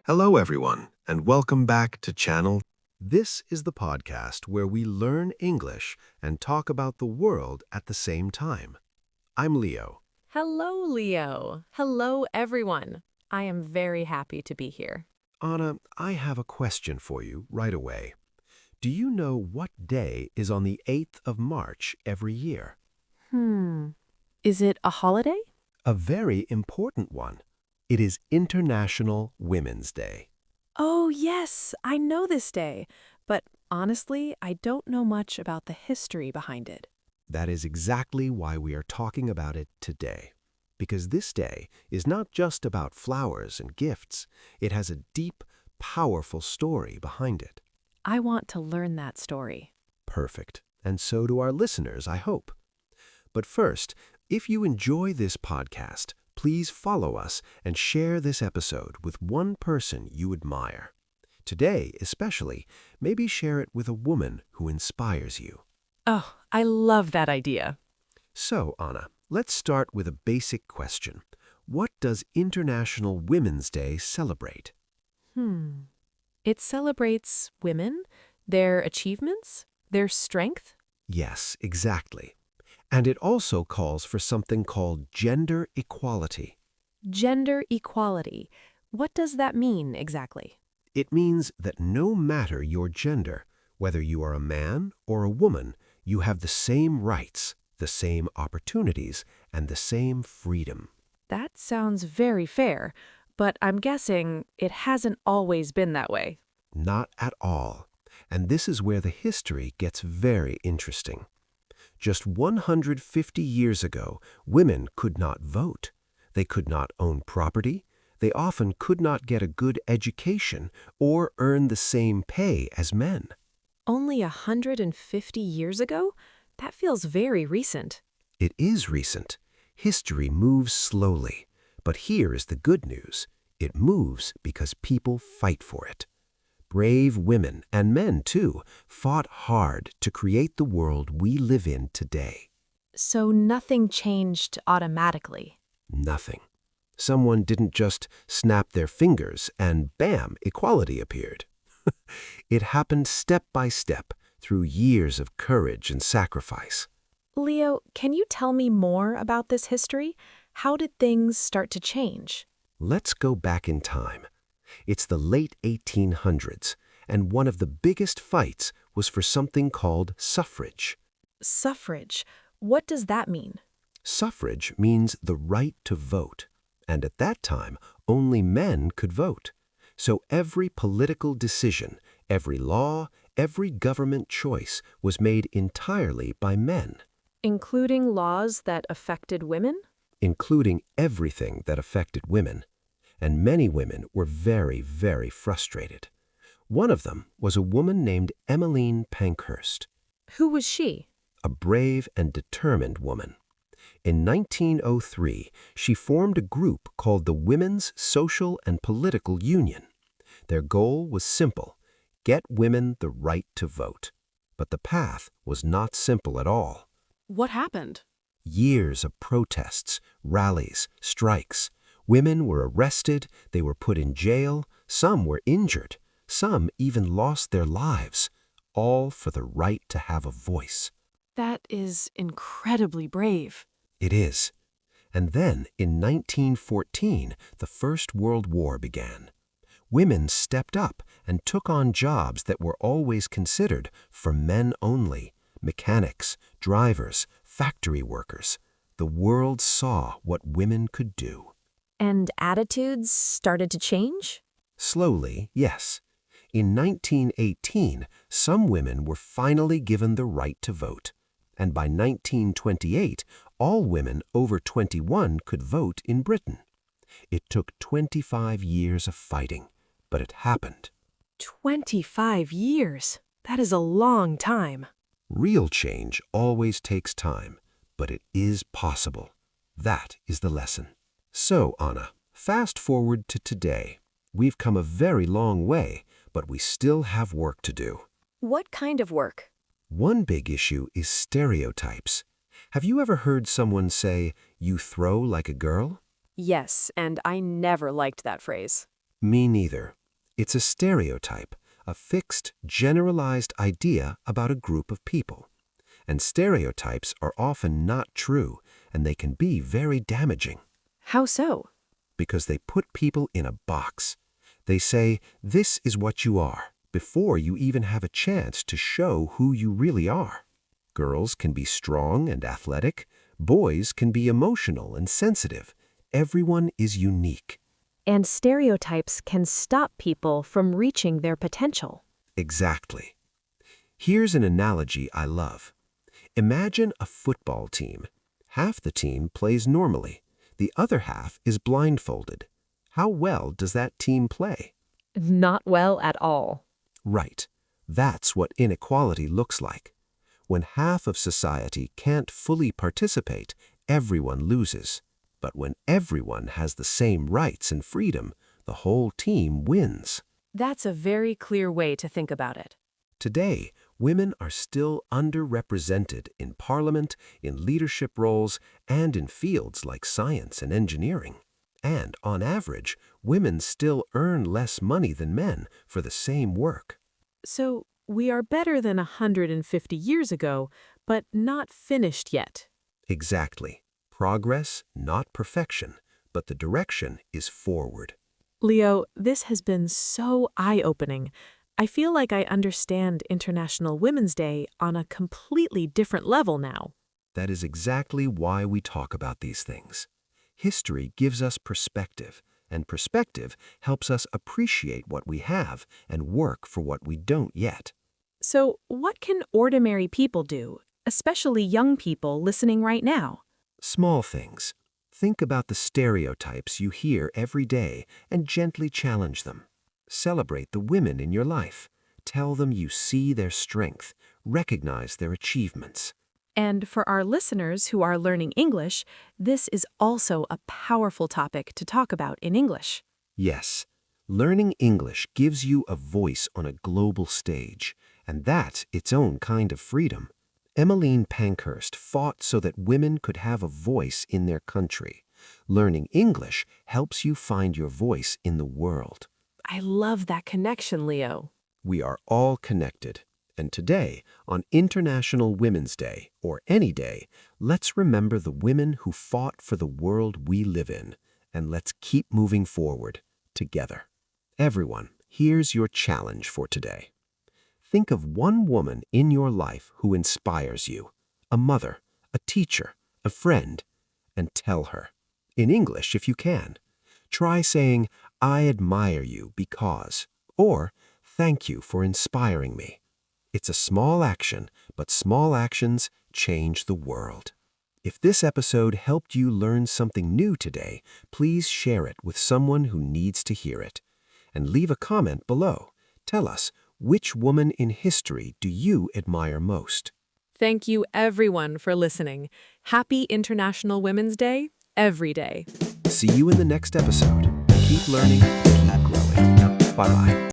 Hello, everyone, and welcome back to Channel. This is the podcast where we learn English and talk about the world at the same time. I'm Leo. Hello, Leo. Hello, everyone. I am very happy to be here. Anna, I have a question for you right away. Do you know what day is on the 8th of March every year? Is it a holiday? A very important one. It is International Women's Day. Oh, yes, I know this day. But honestly, I don't know much about the history behind it. That is exactly why we are talking about it today. Because this day is not just about flowers and gifts. It has a deep, powerful story behind it. I want to learn that story. Perfect. And so do our listeners, I hope. But first, if you enjoy this podcast, please follow us and share this episode with one person you admire. Today, especially, maybe share it with a woman who inspires you. Oh, I love that idea. So, Anna, let's start with a basic question. What does International Women's Day celebrate? It celebrates women, their achievements, their strength. Yes, exactly. And it also calls for something called gender equality. Gender equality. What does that mean exactly? It means that no matter your gender, whether you are a man or a woman, you have the same rights, the same opportunities, and the same freedom. That sounds very fair, but I'm guessing it hasn't always been that way. Not at all. And this is where the history gets very interesting. Just 150 years ago, women could not vote. They could not own property. They often could not get a good education or earn the same pay as men. Only 150 years ago? That feels very recent. It is recent. History moves slowly. But here is the good news. It moves because people fight for it. Brave women, and men too, fought hard to create the world we live in today. So nothing changed automatically. Nothing. Someone didn't just snap their fingers and bam, equality appeared. It happened step by step through years of courage and sacrifice. Leo, can you tell me more about this history? How did things start to change? Let's go back in time. It's the late 1800s, and one of the biggest fights was for something called suffrage. Suffrage. What does that mean? Suffrage means the right to vote, and at that time, only men could vote. So every political decision, every law, every government choice was made entirely by men. Including laws that affected women? Including everything that affected women. And many women were very, very frustrated. One of them was a woman named Emmeline Pankhurst, Who was she? a brave and determined woman. In 1903, she formed a group called the Women's Social and Political Union. Their goal was simple: get women the right to vote. But the path was not simple at all. What happened? Years of protests, rallies, strikes. Women were arrested, they were put in jail, some were injured, some even lost their lives, all for the right to have a voice. That is incredibly brave. It is. And then, in 1914, the First World War began. Women stepped up and took on jobs that were always considered for men only: mechanics, drivers, factory workers. The world saw what women could do. And attitudes started to change? Slowly, yes. In 1918, some women were finally given the right to vote. And by 1928, all women over 21 could vote in Britain. It took 25 years of fighting, but it happened. 25 years. That is a long time. Real change always takes time, but it is possible. That is the lesson. So, Anna, fast forward to today. We've come a very long way, but we still have work to do. What kind of work? One big issue is stereotypes. Have you ever heard someone say, "You throw like a girl"? Yes, and I never liked that phrase. Me neither. It's a stereotype, a fixed, generalized idea about a group of people. And stereotypes are often not true, and they can be very damaging How so? because they put people in a box. They say, this is what you are, before you even have a chance to show who you really are. Girls can be strong and athletic. Boys can be emotional and sensitive. Everyone is unique. And stereotypes can stop people from reaching their potential. Exactly. Here's an analogy I love. Imagine a football team. Half the team plays normally. The other half is blindfolded. How well does that team play? Not well at all. Right. That's what inequality looks like. When half of society can't fully participate, everyone loses. But when everyone has the same rights and freedom, the whole team wins. That's a very clear way to think about it. Today, women are still underrepresented in parliament, in leadership roles, and in fields like science and engineering. And on average, women still earn less money than men for the same work. So, we are better than 150 years ago, but not finished yet. Exactly. Progress, not perfection, but the direction is forward. Leo, this has been so eye-opening. I feel like I understand International Women's Day on a completely different level now. That is exactly why we talk about these things. History gives us perspective, and perspective helps us appreciate what we have and work for what we don't yet. So, what can ordinary people do, especially young people listening right now? Small things. Think about the stereotypes you hear every day and gently challenge them. Celebrate the women in your life. Tell them you see their strength, recognize their achievements. And for our listeners who are learning English, this is also a powerful topic to talk about in English. Yes, learning English gives you a voice on a global stage, and that's its own kind of freedom. Emmeline Pankhurst fought so that women could have a voice in their country. Learning English helps you find your voice in the world. I love that connection, Leo. We are all connected. And today, on International Women's Day, or any day, let's remember the women who fought for the world we live in. And let's keep moving forward, together. Everyone, here's your challenge for today. Think of one woman in your life who inspires you. A mother, a teacher, a friend. And tell her. In English, if you can. Try saying, I admire you because, or thank you for inspiring me. It's a small action, but small actions change the world. If this episode helped you learn something new today, please share it with someone who needs to hear it. And leave a comment below. Tell us, which woman in history do you admire most? Thank you, everyone, for listening. Happy International Women's Day, every day. See you in the next episode. Keep learning, keep growing. Bye-bye.